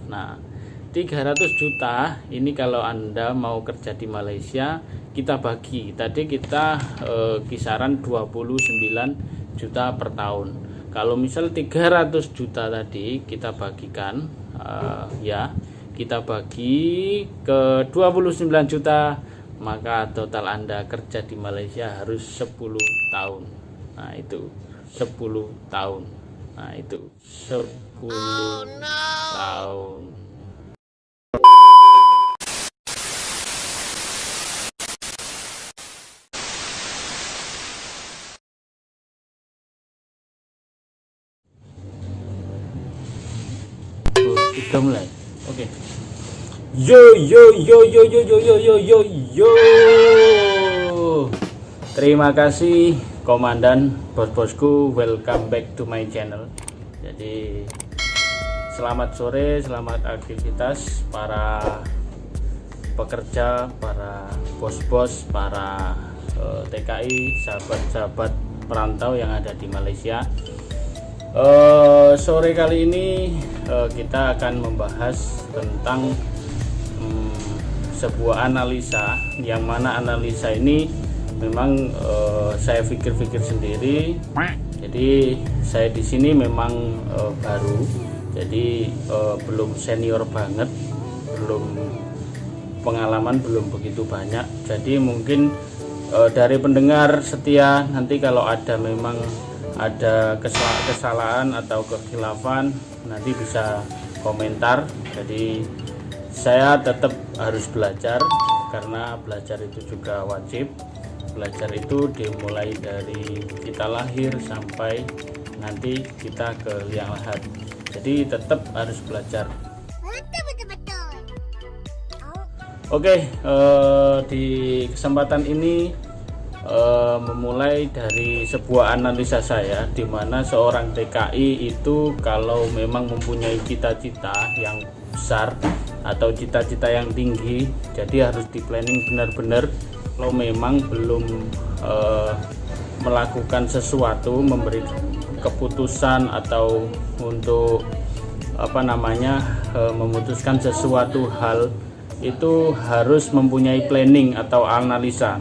Nah, 300 juta ini kalau Anda mau kerja di Malaysia, kita bagi. Tadi kita kisaran 29 juta per tahun. Kalau misal 300 juta tadi kita bagikan, ya kita bagi ke 29 juta, maka total Anda kerja di Malaysia harus 10 tahun. Nah itu 10 tahun. Nah itu 10 tahun. Sudah mulai. Oke. Yo. Terima kasih komandan, bos-bosku, welcome back to my channel. Jadi selamat sore, selamat aktivitas para pekerja, para bos-bos, para TKI, sahabat-sahabat perantau yang ada di Malaysia. Sore kali ini kita akan membahas tentang sebuah analisa, yang mana analisa ini memang saya pikir-pikir sendiri. Jadi saya di sini memang baru, jadi belum senior banget, belum pengalaman belum begitu banyak. Jadi mungkin dari pendengar setia nanti kalau ada memang ada kesalahan atau kekhilafan nanti bisa komentar. Jadi saya tetap harus belajar, karena belajar itu juga wajib. Belajar itu dimulai dari kita lahir sampai nanti kita ke liang lahat. Jadi tetap harus belajar. Oke, di kesempatan ini memulai dari sebuah analisa saya, di mana seorang TKI itu kalau memang mempunyai cita-cita yang besar atau cita-cita yang tinggi, jadi harus di planning benar-benar. Kalau memang belum melakukan sesuatu, memberi keputusan atau untuk memutuskan sesuatu hal, itu harus mempunyai planning atau analisa.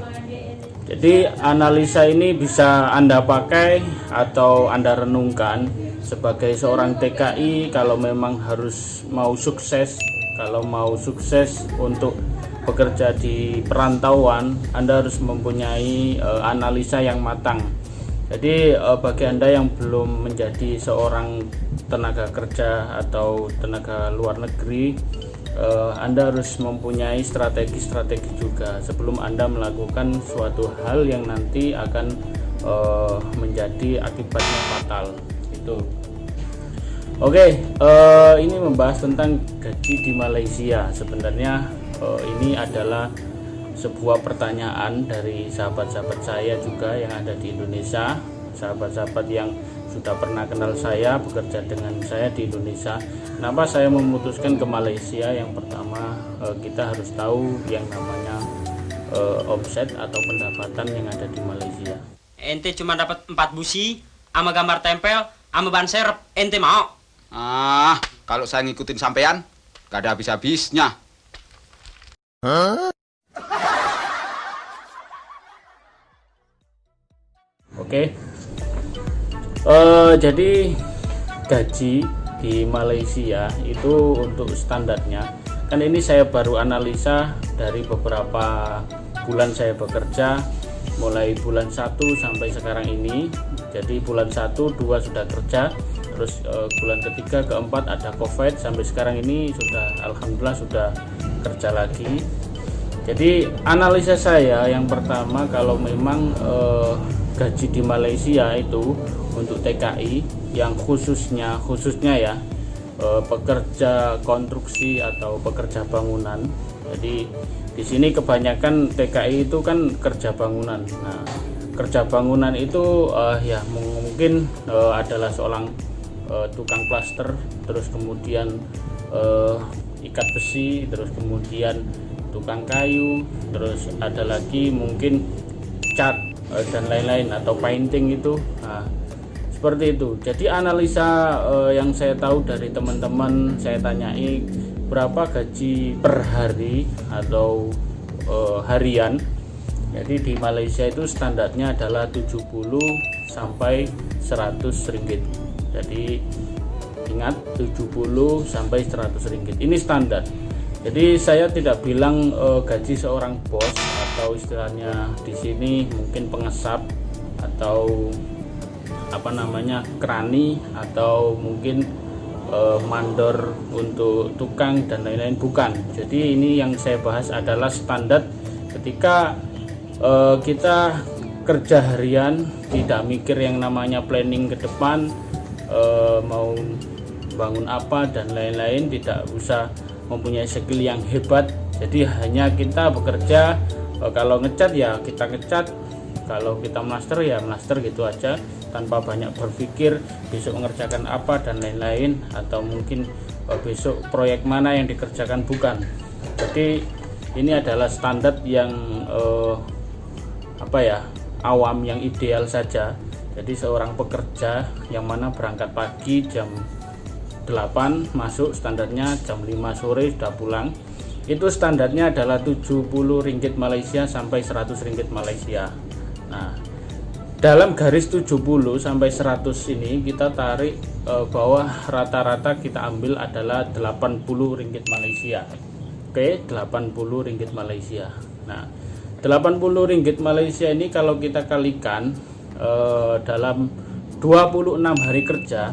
Jadi analisa ini bisa Anda pakai atau Anda renungkan sebagai seorang TKI. Kalau memang mau sukses untuk bekerja di perantauan, Anda harus mempunyai analisa yang matang. Jadi bagi Anda yang belum menjadi seorang tenaga kerja atau tenaga luar negeri, Anda harus mempunyai strategi-strategi juga sebelum Anda melakukan suatu hal yang nanti akan menjadi akibatnya fatal. Itu. Oke, ini membahas tentang gaji di Malaysia. Sebenarnya ini adalah sebuah pertanyaan dari sahabat-sahabat saya juga yang ada di Indonesia, sahabat-sahabat yang sudah pernah kenal saya, bekerja dengan saya di Indonesia. Kenapa saya memutuskan ke Malaysia? Yang pertama, kita harus tahu yang namanya omset atau pendapatan yang ada di Malaysia. Ente cuma dapat 4 busi sama gambar tempel sama ban serep, ente mau? Kalau saya ngikutin sampean gak ada habis-habisnya. Oke. Jadi gaji di Malaysia itu untuk standarnya, kan ini saya baru analisa dari beberapa bulan saya bekerja, mulai bulan 1 sampai sekarang ini. Jadi bulan 1, 2 sudah kerja, terus bulan ketiga, keempat ada COVID, sampai sekarang ini sudah alhamdulillah sudah kerja lagi. Jadi analisa saya yang pertama, kalau memang gaji di Malaysia itu untuk TKI yang khususnya ya pekerja konstruksi atau pekerja bangunan. Jadi di sini kebanyakan TKI itu kan kerja bangunan. Nah, kerja bangunan itu ya mungkin adalah seorang tukang plaster, terus kemudian ikat besi, terus kemudian tukang kayu, terus ada lagi mungkin cat dan lain-lain atau painting itu. Nah, Seperti itu. Jadi analisa yang saya tahu dari teman-teman, saya tanyai berapa gaji per hari atau harian. Jadi di Malaysia itu standarnya adalah 70 sampai 100 ringgit. Jadi ingat 70 sampai 100 ringgit. Ini standar. Jadi saya tidak bilang gaji seorang bos atau istilahnya di sini mungkin pengesap atau apa namanya kerani atau mungkin mandor untuk tukang dan lain-lain, bukan. Jadi ini yang saya bahas adalah standar ketika kita kerja harian, tidak mikir yang namanya planning ke depan, mau bangun apa dan lain-lain, tidak usah mempunyai skill yang hebat. Jadi hanya kita bekerja, kalau ngecat ya kita ngecat, kalau kita master ya master gitu aja, tanpa banyak berpikir besok mengerjakan apa dan lain-lain, atau mungkin besok proyek mana yang dikerjakan, bukan. Jadi ini adalah standar yang awam, yang ideal saja. Jadi seorang pekerja yang mana berangkat pagi jam 8 masuk, standarnya jam 5 sore sudah pulang, itu standarnya adalah 70 ringgit Malaysia sampai 100 ringgit Malaysia. Nah, dalam garis 70 sampai 100 ini kita tarik bahwa rata-rata kita ambil adalah 80 ringgit Malaysia. Oke, 80 ringgit Malaysia. Nah, 80 ringgit Malaysia ini kalau kita kalikan dalam 26 hari kerja.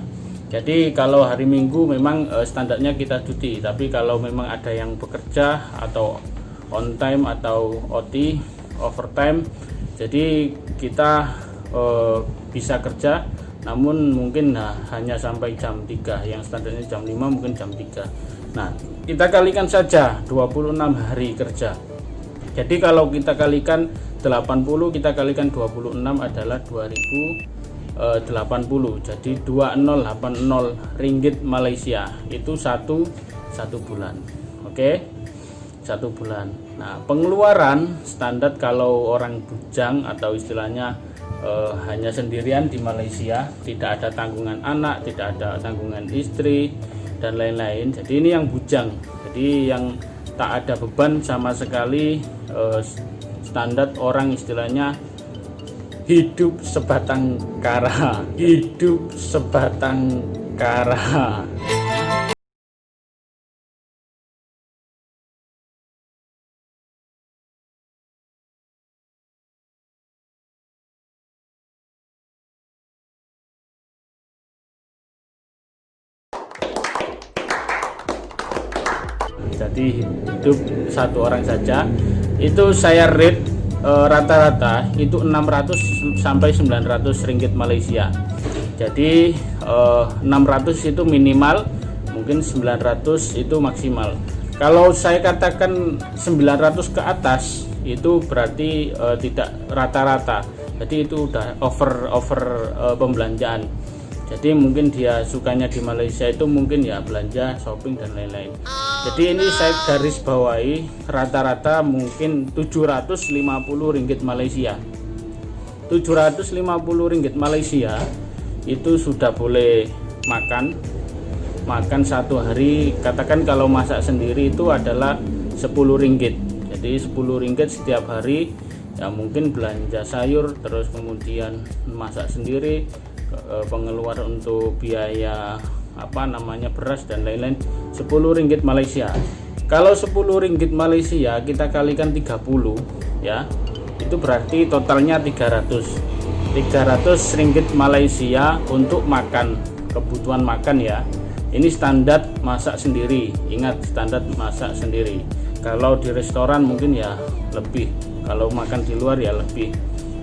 Jadi kalau hari Minggu memang standarnya kita cuti, tapi kalau memang ada yang bekerja atau on time atau OT, overtime, jadi kita bisa kerja, namun mungkin hanya sampai jam 3, yang standarnya jam 5 mungkin jam 3. Nah, kita kalikan saja 26 hari kerja. Jadi kalau kita kalikan 80, kita kalikan 26 adalah 2080. Jadi 2080 ringgit Malaysia itu satu bulan. Oke, 1 bulan. Nah, pengeluaran standar kalau orang bujang atau istilahnya hanya sendirian di Malaysia, tidak ada tanggungan anak, tidak ada tanggungan istri dan lain-lain. Jadi ini yang bujang, jadi yang tak ada beban sama sekali. Standar orang istilahnya hidup sebatang kara, hidup sebatang kara. Jadi hidup satu orang saja itu saya rate rata-rata itu 600 sampai 900 ringgit Malaysia. Jadi 600 itu minimal, mungkin 900 itu maksimal. Kalau saya katakan 900 ke atas itu berarti tidak rata-rata. Jadi itu udah over pembelanjaan. Jadi mungkin dia sukanya di Malaysia itu mungkin ya belanja, shopping dan lain-lain. Jadi ini saya garis bawahi rata-rata mungkin 750 ringgit Malaysia. 750 ringgit Malaysia itu sudah boleh makan satu hari. Katakan kalau masak sendiri itu adalah 10 ringgit. Jadi 10 ringgit setiap hari, ya mungkin belanja sayur, terus kemudian masak sendiri, pengeluaran untuk biaya beras dan lain-lain, 10 ringgit Malaysia. Kalau 10 ringgit Malaysia kita kalikan 30, ya itu berarti totalnya 300 ringgit Malaysia untuk makan, kebutuhan makan ya. Ini standar masak sendiri, ingat standar masak sendiri. Kalau di restoran mungkin ya lebih, kalau makan di luar ya lebih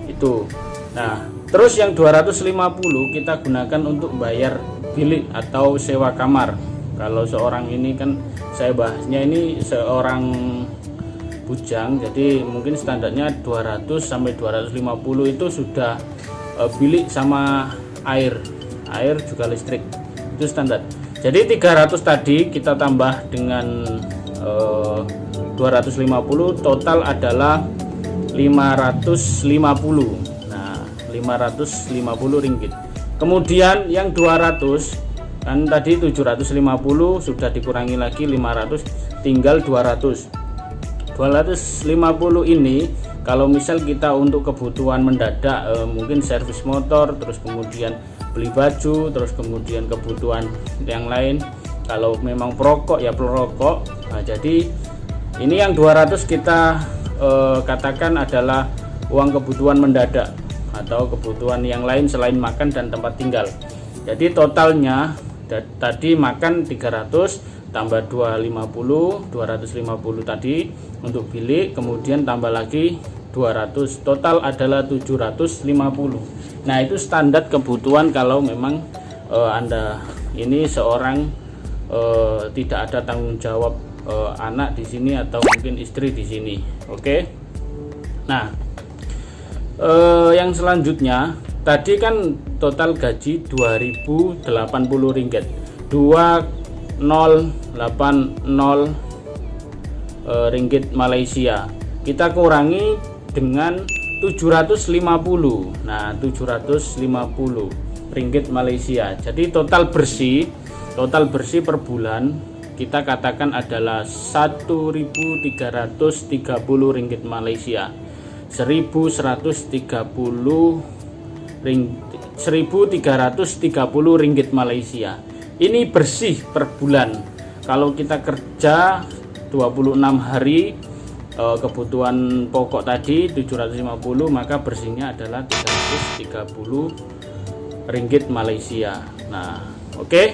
itu. Nah, terus yang 250 kita gunakan untuk bayar bilik atau sewa kamar. Kalau seorang ini kan saya bahasnya ini seorang bujang, jadi mungkin standarnya 200 sampai 250 itu sudah bilik sama air juga listrik, itu standar. Jadi 300 tadi kita tambah dengan 250, total adalah 550. 550 ringgit. Kemudian yang 200 kan tadi 750 sudah dikurangi lagi 500, tinggal 200. 250 ini kalau misal kita untuk kebutuhan mendadak, mungkin servis motor, terus kemudian beli baju, terus kemudian kebutuhan yang lain, kalau memang perokok ya perokok. Nah, jadi ini yang 200 kita katakan adalah uang kebutuhan mendadak atau kebutuhan yang lain selain makan dan tempat tinggal. Jadi totalnya tadi makan 300 tambah 250 tadi untuk bilik, kemudian tambah lagi 200, total adalah 750. Nah, itu standar kebutuhan kalau memang Anda ini seorang tidak ada tanggung jawab anak di sini atau mungkin istri di sini. Oke. Nah, yang selanjutnya tadi kan total gaji 2080 ringgit, 2080 ringgit Malaysia. Kita kurangi dengan 750. Nah, 750 ringgit Malaysia. Jadi total bersih per bulan kita katakan adalah 1.330 ringgit Malaysia. 1.330 ringgit Malaysia. Ini bersih per bulan. Kalau kita kerja 26 hari, kebutuhan pokok tadi 750, maka bersihnya adalah 330 ringgit Malaysia. Nah, oke.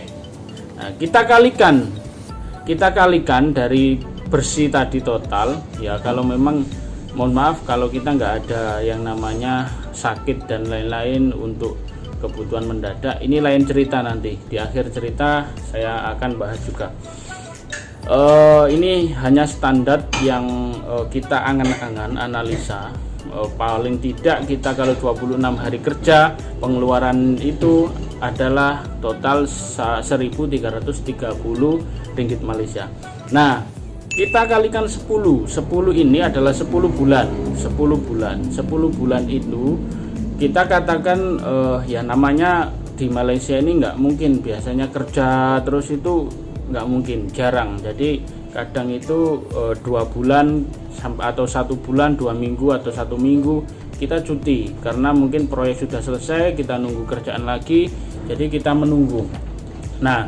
Nah, kita kalikan dari bersih tadi total ya. Kalau memang mohon maaf kalau kita nggak ada yang namanya sakit dan lain-lain untuk kebutuhan mendadak, ini lain cerita, nanti di akhir cerita saya akan bahas juga. Ini hanya standar yang kita angan-angan analisa. Paling tidak kita kalau 26 hari kerja, pengeluaran itu adalah total 1.330 ringgit Malaysia. Nah, kita kalikan 10 ini adalah 10 bulan. 10 bulan itu kita katakan ya namanya di Malaysia ini nggak mungkin biasanya kerja terus, itu nggak mungkin, jarang. Jadi kadang itu 2 bulan atau 1 bulan, 2 minggu atau 1 minggu kita cuti karena mungkin proyek sudah selesai, kita nunggu kerjaan lagi, jadi kita menunggu. Nah,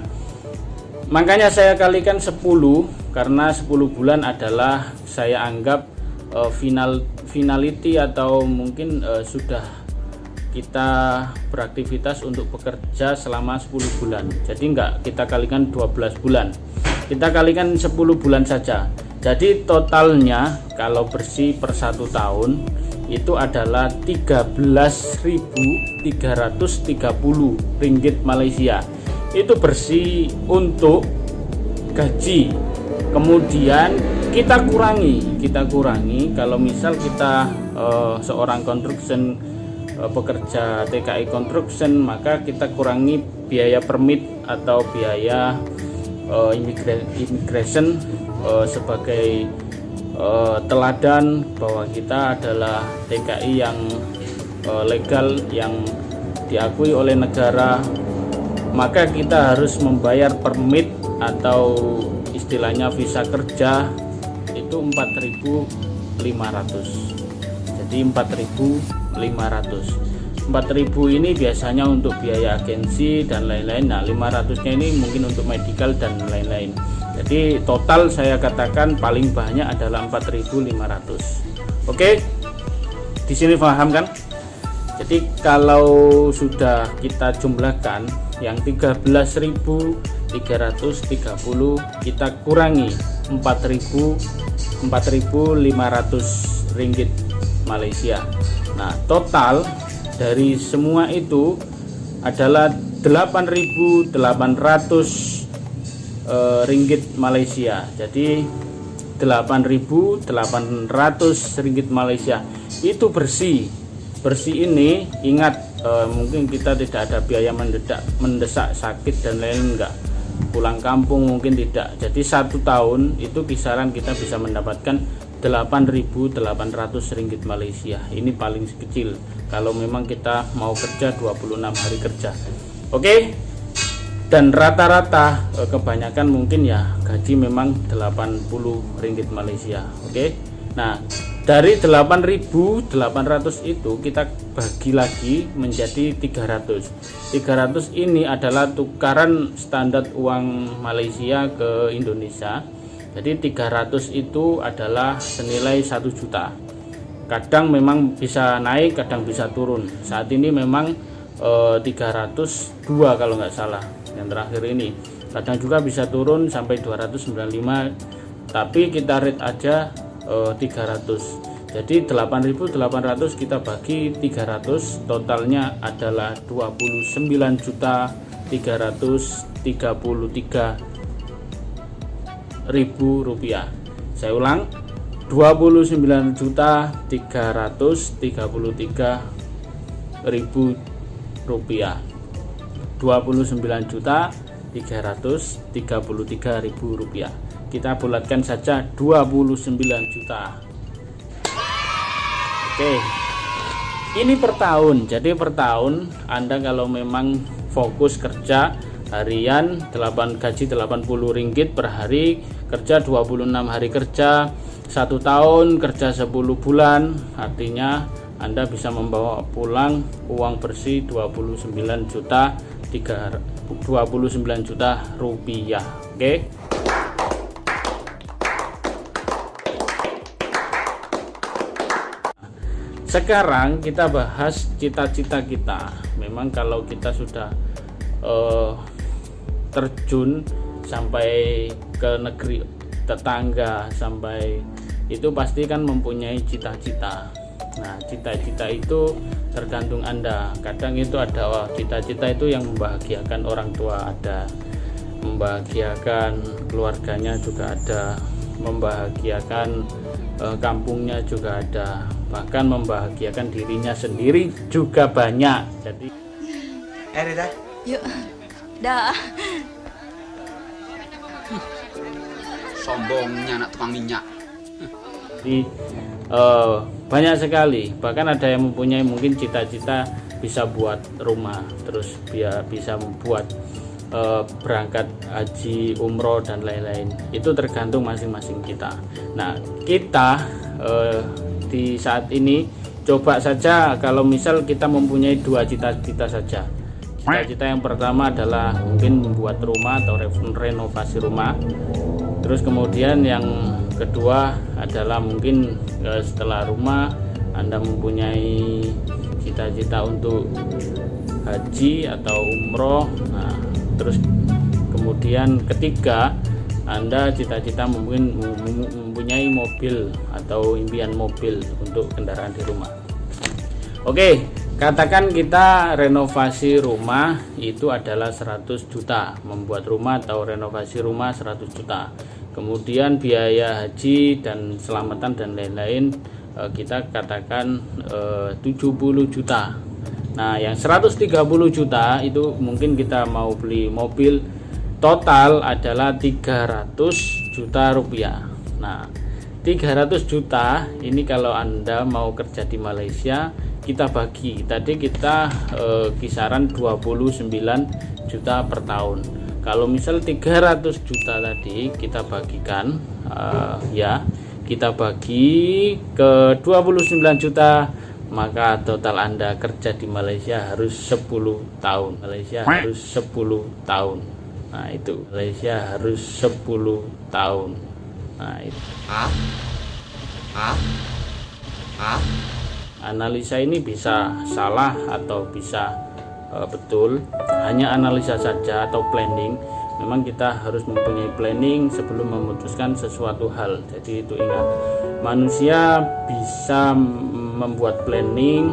makanya saya kalikan 10 karena 10 bulan adalah saya anggap finality atau mungkin sudah kita beraktivitas untuk bekerja selama 10 bulan. Jadi enggak kita kalikan 12 bulan. Kita kalikan 10 bulan saja. Jadi totalnya kalau bersih per 1 tahun itu adalah 13.330 ringgit Malaysia. Itu bersih untuk gaji. Kemudian kita kurangi kalau misal kita seorang construction pekerja TKI construction, maka kita kurangi biaya permit atau biaya immigration sebagai teladan bahwa kita adalah TKI yang legal, yang diakui oleh negara. Maka kita harus membayar permit atau istilahnya visa kerja itu 4.500. Jadi 4.000 ini biasanya untuk biaya agensi dan lain-lain. Nah, 500-nya ini mungkin untuk medical dan lain-lain. Jadi total saya katakan paling banyak adalah 4.500. Oke, di sini paham kan? Jadi kalau sudah kita jumlahkan yang 13.330 kita kurangi 4.500 ringgit Malaysia. Nah, total dari semua itu adalah 8.800 ringgit Malaysia. Jadi 8.800 ringgit Malaysia itu bersih. Bersih ini ingat, mungkin kita tidak ada biaya mendesak sakit dan lain-lain, enggak. Pulang kampung mungkin tidak. Jadi 1 tahun itu kisaran kita bisa mendapatkan 8.800 ringgit Malaysia. Ini paling kecil kalau memang kita mau kerja 26 hari kerja. Oke. Dan rata-rata kebanyakan mungkin ya gaji memang 80 ringgit Malaysia. Oke. Nah, dari 8.800 itu kita bagi lagi menjadi 300. 300 ini adalah tukaran standar uang Malaysia ke Indonesia. Jadi 300 itu adalah senilai 1 juta. Kadang memang bisa naik, kadang bisa turun. Saat ini memang 302 kalau nggak salah yang terakhir ini. Kadang juga bisa turun sampai 295, tapi kita rate aja 300. Jadi 8.800 kita bagi 300, totalnya adalah 29.333.000 rupiah. Saya ulang, 29.333.000 rupiah. 29.333.000 rupiah. Kita bulatkan saja 29 juta. Oke. Ini per tahun. Jadi per tahun Anda kalau memang fokus kerja harian gaji 80 ringgit per hari, kerja 26 hari kerja, 1 tahun kerja 10 bulan, artinya Anda bisa membawa pulang uang bersih 29 juta rupiah. Oke. Sekarang kita bahas cita-cita kita. Memang kalau kita sudah terjun sampai ke negeri tetangga, sampai itu pasti kan mempunyai cita-cita. Nah, cita-cita itu tergantung Anda. Kadang itu ada cita-cita itu yang membahagiakan orang tua, ada membahagiakan keluarganya juga ada, membahagiakan kampungnya juga ada, bahkan membahagiakan dirinya sendiri juga banyak. Jadi Rida, Yuk, dah. Sombongnya anak tukang minyak. Jadi banyak sekali, bahkan ada yang mempunyai mungkin cita-cita bisa buat rumah, terus bisa membuat berangkat haji, umroh dan lain-lain. Itu tergantung masing-masing kita. Nah, kita di saat ini coba saja kalau misal kita mempunyai 2 cita-cita saja. Cita-cita yang pertama adalah mungkin membuat rumah atau renovasi rumah. Terus kemudian yang kedua adalah mungkin setelah rumah Anda mempunyai cita-cita untuk haji atau umroh. Nah, terus kemudian ketiga Anda cita-cita mungkin mempunyai mobil atau impian mobil untuk kendaraan di rumah. Oke, katakan kita renovasi rumah itu adalah 100 juta, membuat rumah atau renovasi rumah 100 juta. Kemudian biaya haji dan selamatan dan lain-lain kita katakan 70 juta. Nah, yang 130 juta itu mungkin kita mau beli mobil, total adalah 300 juta rupiah. Nah, 300 juta ini kalau Anda mau kerja di Malaysia, kita bagi. Tadi kita kisaran 29 juta per tahun. Kalau misal 300 juta tadi kita bagikan kita bagi ke 29 juta, maka total Anda kerja di Malaysia harus 10 tahun. Malaysia harus 10 tahun. Nah, itu Malaysia harus 10 tahun. Nah, itu. Analisa ini bisa salah atau bisa betul, hanya analisa saja atau planning. Memang kita harus mempunyai planning sebelum memutuskan sesuatu hal. Jadi itu ingat, manusia bisa membuat planning,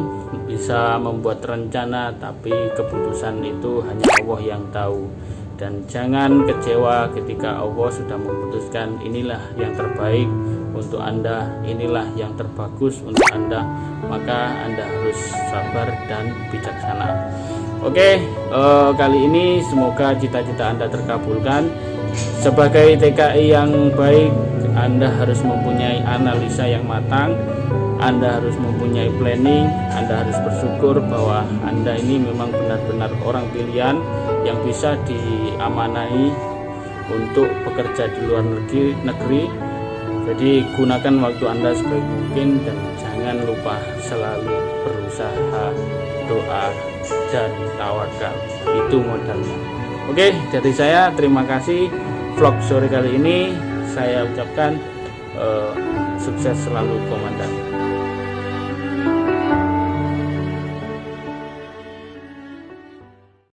bisa membuat rencana, tapi keputusan itu hanya Allah yang tahu. Dan jangan kecewa ketika Allah sudah memutuskan inilah yang terbaik untuk Anda, inilah yang terbagus untuk Anda, maka Anda harus sabar dan bijaksana. Oke, kali ini semoga cita-cita Anda terkabulkan. Sebagai TKI yang baik, Anda harus mempunyai analisa yang matang, Anda harus mempunyai planning, Anda harus bersyukur bahwa Anda ini memang benar-benar orang pilihan yang bisa diamanai untuk bekerja di luar negeri. Jadi gunakan waktu Anda sebaik mungkin dan jangan lupa selalu berusaha, doa, dan tawakal. Itu modalnya. Oke, dari saya terima kasih. Vlog sore kali ini saya ucapkan sukses selalu Komandan.